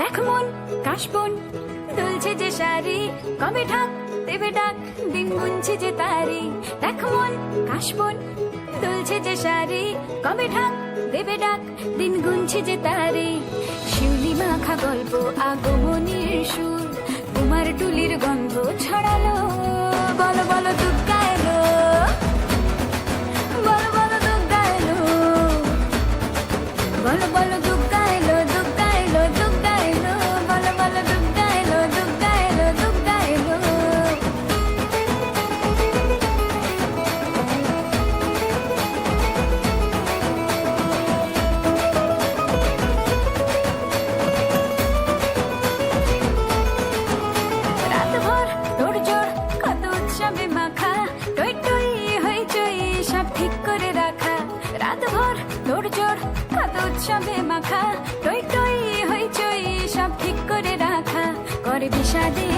দেখ মন কাশবন দুলছে যে শাড়ি, কবে ঢাক দেবে ডাক, দিন গুনছে যে তারি। দেখ মন কাশবন দুলছে যে শাড়ি, কবে ঢাক দেবে ডাক, দিন গুনছে যে তারি। শিউলি মাখা গল্প আগমনীর সুর, তোমার টুলির গন্ধ ছড়ালো। বলো বলো দুর্গা এলো, বলো বলো দুর্গা এলো, বলো বলো দুর্গা এলো, দুর্গা এলো, দুর্গা এলো, বলো বলো দুর্গা এলো, দুর্গা এলো, দুর্গা এলো। রাতভর তোড়জোড় কত উৎসবে মাখা, টই টই হইচই সব ঠিক করে রাখা। রাতভর তোড়জোড় কত উৎসবে মাখা, টই টই হইচই সব ঠিক করে রাখা। করে বিষাদে